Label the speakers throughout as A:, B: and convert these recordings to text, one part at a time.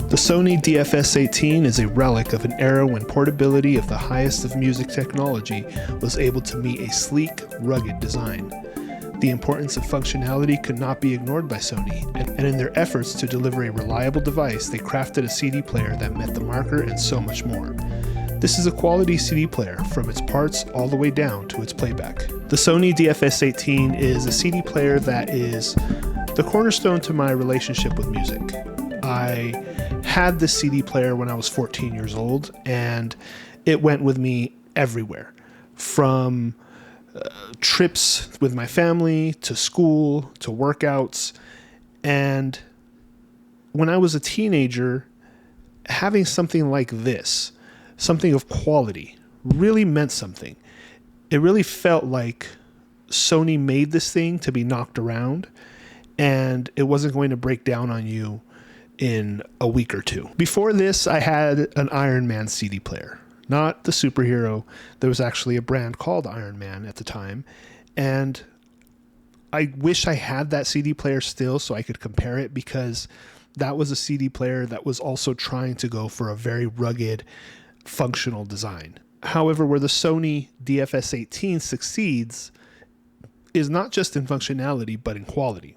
A: The Sony DFS18 is a relic of an era when portability of the highest of music technology was able to meet a sleek, rugged design. The importance of functionality could not be ignored by Sony, and in their efforts to deliver a reliable device, they crafted a CD player that met the marker and so much more. This is a quality CD player from its parts all the way down to its playback. The Sony DFS18 is a CD player that is the cornerstone to my relationship with music. I had this CD player when I was 14 years old, and it went with me everywhere, from trips with my family to school to workouts. And when I was a teenager, having something like this, something of quality, really meant something. It really felt like Sony made this thing to be knocked around, and it wasn't going to break down on you in a week or two. Before this, I had an Iron Man CD player, not the superhero. There was actually a brand called Iron Man at the time, and I wish I had that CD player still so I could compare it, because that was a CD player that was also trying to go for a very rugged, functional design. However, where the Sony DFS18 succeeds is not just in functionality, but in quality.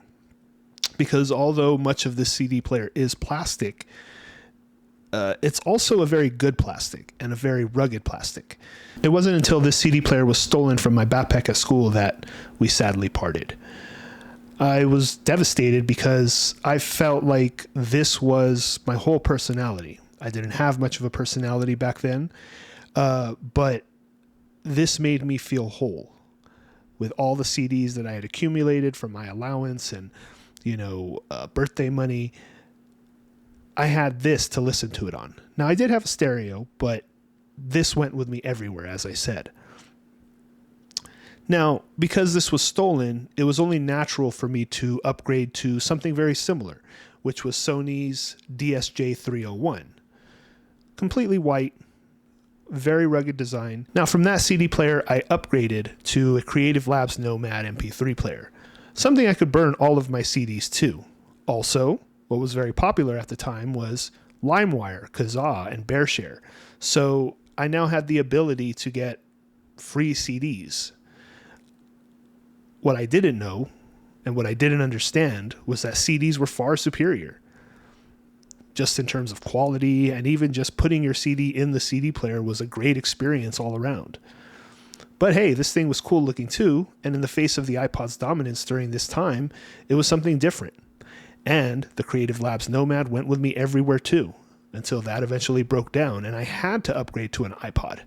A: Because although much of this CD player is plastic, it's also a very good plastic and a very rugged plastic. It wasn't until this CD player was stolen from my backpack at school that we sadly parted. I was devastated because I felt like this was my whole personality. I didn't have much of a personality back then, but this made me feel whole. With all the CDs that I had accumulated from my allowance and birthday money, I had this to listen to it on. Now, I did have a stereo, but this went with me everywhere, as I said. Now, because this was stolen, it was only natural for me to upgrade to something very similar, which was Sony's DSJ301. Completely white, very rugged design. Now, from that CD player, I upgraded to a Creative Labs Nomad MP3 player, something I could burn all of my CDs to. Also, what was very popular at the time was LimeWire, Kazaa, and BearShare. So I now had the ability to get free CDs. What I didn't know and what I didn't understand was that CDs were far superior, just in terms of quality, and even just putting your CD in the CD player was a great experience all around. But hey, this thing was cool looking too, and in the face of the iPod's dominance during this time, it was something different. And the Creative Labs Nomad went with me everywhere too, until that eventually broke down and I had to upgrade to an iPod.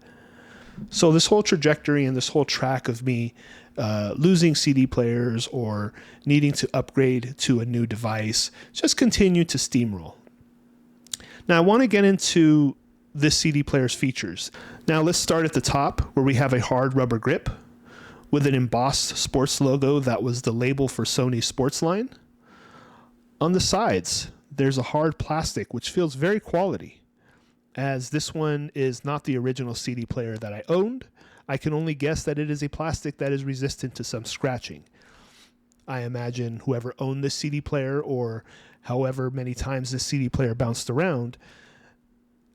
A: So this whole trajectory and this whole track of me losing CD players or needing to upgrade to a new device just continued to steamroll. Now I want to get into this CD player's features. Now let's start at the top, where we have a hard rubber grip with an embossed sports logo that was the label for Sony's sports line. On the sides, there's a hard plastic which feels very quality. As this one is not the original CD player that I owned, I can only guess that it is a plastic that is resistant to some scratching. I imagine whoever owned this CD player, or however many times this CD player bounced around,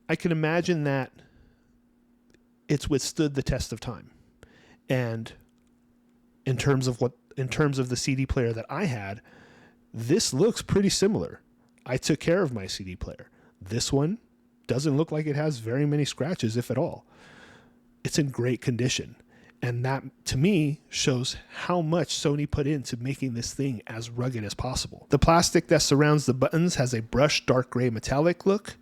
A: I can imagine that it's withstood the test of time. And in terms of the CD player that I had, this looks pretty similar. I took care of my CD player. This one doesn't look like it has very many scratches, if at all. It's in great condition. And that, to me, shows how much Sony put into making this thing as rugged as possible. The plastic that surrounds the buttons has a brushed dark gray metallic look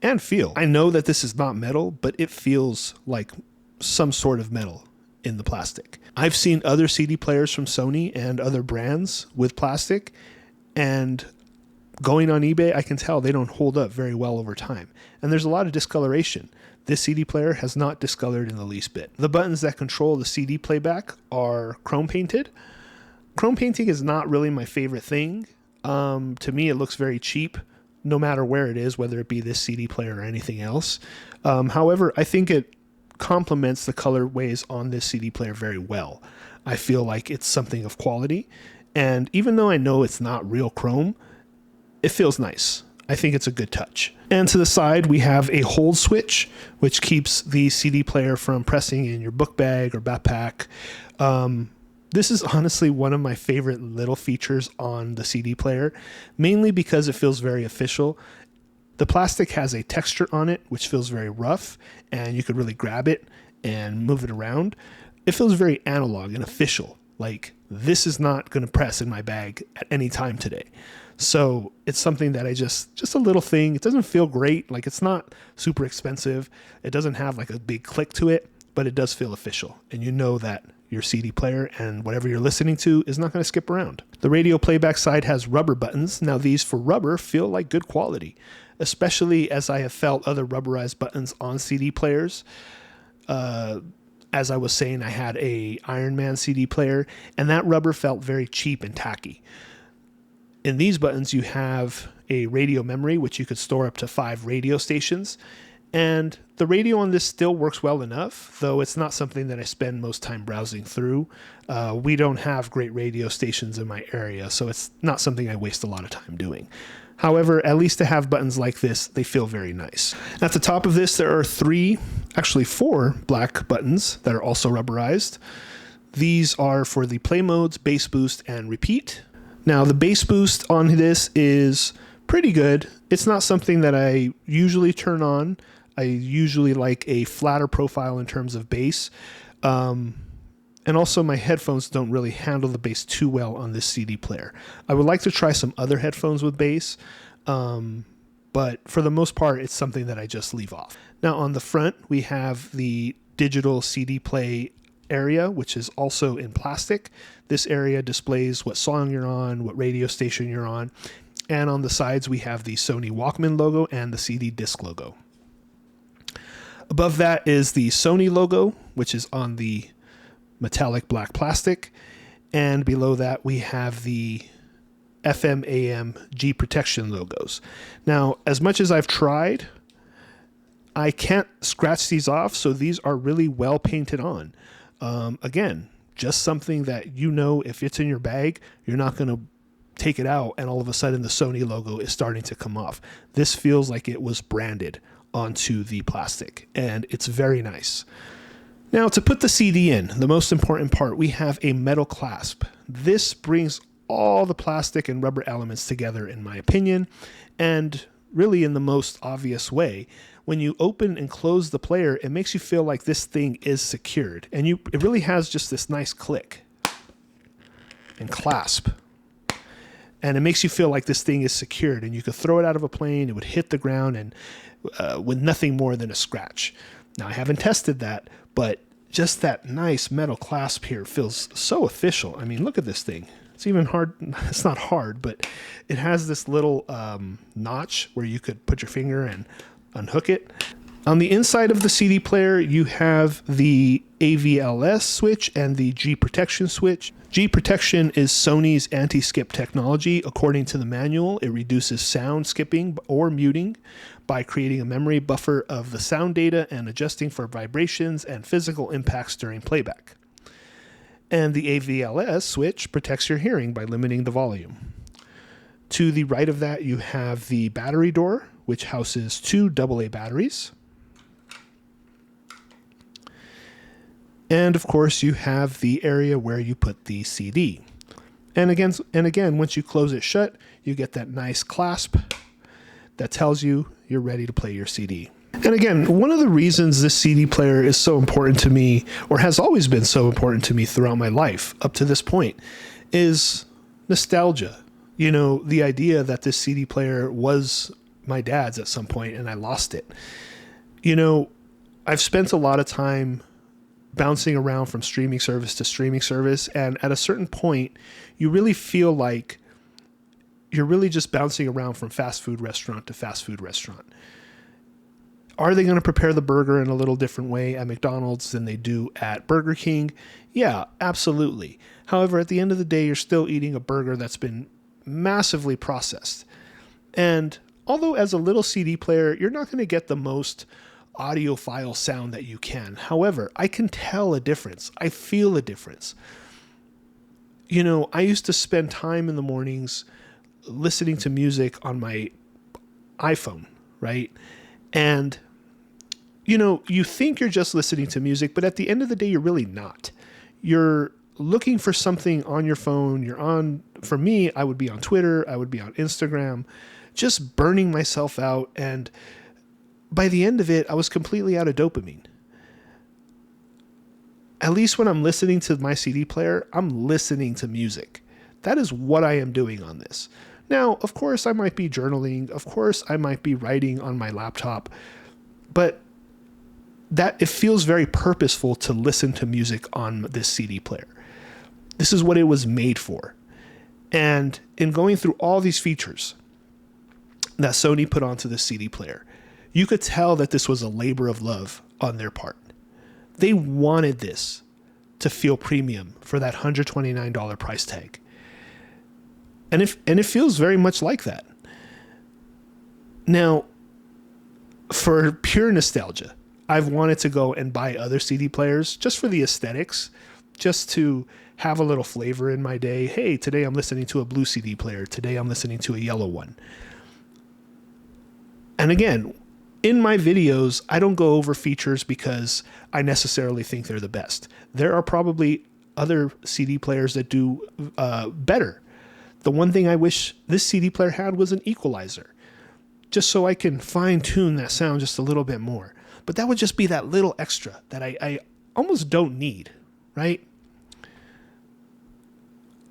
A: and feel. I know that this is not metal, but it feels like some sort of metal in the plastic. I've seen other CD players from Sony and other brands with plastic, and going on eBay, I can tell they don't hold up very well over time. And there's a lot of discoloration. This CD player has not discolored in the least bit. The buttons that control the CD playback are chrome painted. Chrome painting is not really my favorite thing. To me, it looks very cheap, no matter where it is, whether it be this CD player or anything else. However, I think it complements the colorways on this CD player very well. I feel like it's something of quality. And even though I know it's not real chrome, it feels nice. I think it's a good touch. And to the side, we have a hold switch, which keeps the CD player from pressing in your book bag or backpack. This is honestly one of my favorite little features on the CD player, mainly because it feels very official. The plastic has a texture on it, which feels very rough, and you could really grab it and move it around. It feels very analog and official. Like, this is not going to press in my bag at any time today. So it's something that just a little thing. It doesn't feel great. Like, it's not super expensive. It doesn't have like a big click to it, but it does feel official. And you know that your CD player and whatever you're listening to is not going to skip around. The radio playback side has rubber buttons. Now, these for rubber feel like good quality, especially as I have felt other rubberized buttons on CD players. As I was saying, I had a Iron Man CD player, and that rubber felt very cheap and tacky. In these buttons, you have a radio memory, which you could store up to 5 radio stations. And the radio on this still works well enough, though it's not something that I spend most time browsing through. We don't have great radio stations in my area, so it's not something I waste a lot of time doing. However, at least to have buttons like this, they feel very nice. At the top of this, there are 4 black buttons that are also rubberized. These are for the play modes, bass boost, and repeat. Now, the bass boost on this is pretty good. It's not something that I usually turn on. I usually like a flatter profile in terms of bass. And also my headphones don't really handle the bass too well on this CD player. I would like to try some other headphones with bass, but for the most part, it's something that I just leave off. Now on the front, we have the digital CD play area, which is also in plastic. This area displays what song you're on, what radio station you're on. And on the sides, we have the Sony Walkman logo and the CD disc logo. Above that is the Sony logo, which is on the metallic black plastic. And below that, we have the FM, AM, G protection logos. Now, as much as I've tried, I can't scratch these off, so these are really well painted on. Again, just something that you know if it's in your bag, you're not going to take it out and all of a sudden the Sony logo is starting to come off. This feels like it was branded onto the plastic, and it's very nice. Now, to put the CD in, the most important part, we have a metal clasp. This brings all the plastic and rubber elements together, in my opinion, and really in the most obvious way. When you open and close the player, it makes you feel like this thing is secured, and it really has just this nice click and clasp. And it makes you feel like this thing is secured, and you could throw it out of a plane, it would hit the ground, and with nothing more than a scratch. Now, I haven't tested that, but just that nice metal clasp here feels so official. I mean, look at this thing. It's even hard. It's not hard, but it has this little notch where you could put your finger and unhook it. On the inside of the CD player, you have the AVLS switch and the G protection switch. G protection is Sony's anti-skip technology. According to the manual, it reduces sound skipping or muting by creating a memory buffer of the sound data and adjusting for vibrations and physical impacts during playback. And the AVLS switch protects your hearing by limiting the volume. To the right of that, you have the battery door, which houses 2 AA batteries. And of course, you have the area where you put the CD. And again, once you close it shut, you get that nice clasp that tells you you're ready to play your CD. And again, one of the reasons this CD player is so important to me, or has always been so important to me throughout my life up to this point, is nostalgia. You know, the idea that this CD player was my dad's at some point and I lost it. You know, I've spent a lot of time bouncing around from streaming service to streaming service, and at a certain point, you really feel like you're really just bouncing around from fast food restaurant to fast food restaurant. Are they going to prepare the burger in a little different way at McDonald's than they do at Burger King? Yeah, absolutely. However, at the end of the day, you're still eating a burger that's been massively processed. And although as a little CD player, you're not going to get the most audiophile sound that you can. However, I can tell a difference. I feel a difference. You know, I used to spend time in the mornings listening to music on my iPhone, right? And you think you're just listening to music, but at the end of the day, you're really not. You're looking for something on your phone. For me, I would be on Twitter, I would be on Instagram, just burning myself out. And by the end of it, I was completely out of dopamine. At least when I'm listening to my CD player, I'm listening to music. That is what I am doing on this. Now, of course, I might be journaling. Of course, I might be writing on my laptop, but that it feels very purposeful to listen to music on this CD player. This is what it was made for. And in going through all these features that Sony put onto the CD player, you could tell that this was a labor of love on their part. They wanted this to feel premium for that $129 price tag. And it feels very much like that. Now, for pure nostalgia, I've wanted to go and buy other CD players just for the aesthetics, just to have a little flavor in my day. Hey, today I'm listening to a blue CD player. Today I'm listening to a yellow one. And again, in my videos, I don't go over features because I necessarily think they're the best. There are probably other CD players that do better. The one thing I wish this CD player had was an equalizer, just so I can fine tune that sound just a little bit more. But that would just be that little extra that I almost don't need, right?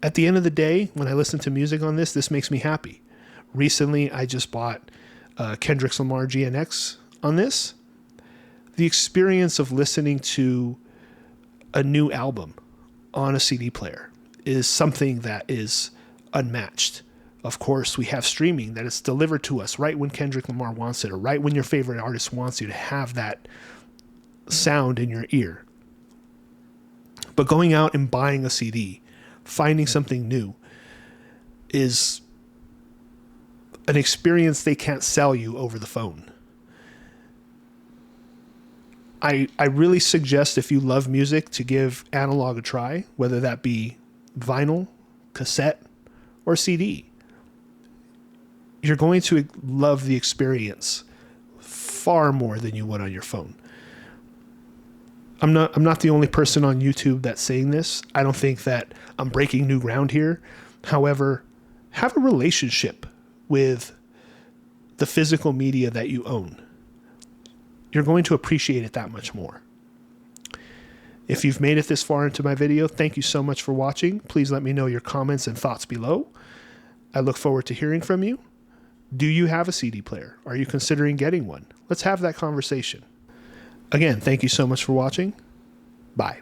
A: At the end of the day, when I listen to music on this makes me happy. Recently, I just bought Kendrick Lamar GNX on this. The experience of listening to a new album on a CD player is something that is unmatched. Of course, we have streaming that is delivered to us right when Kendrick Lamar wants it, or right when your favorite artist wants you to have that sound in your ear. But going out and buying a CD, finding something new, is an experience they can't sell you over the phone. I really suggest, if you love music, to give analog a try, whether that be vinyl, cassette, or CD. You're going to love the experience far more than you would on your phone. I'm not the only person on YouTube that's saying this. I don't think that I'm breaking new ground here. However, have a relationship with the physical media that you own. You're going to appreciate it that much more. If you've made it this far into my video, thank you so much for watching. Please let me know your comments and thoughts below. I look forward to hearing from you. Do you have a CD player? Are you considering getting one? Let's have that conversation. Again, thank you so much for watching. Bye.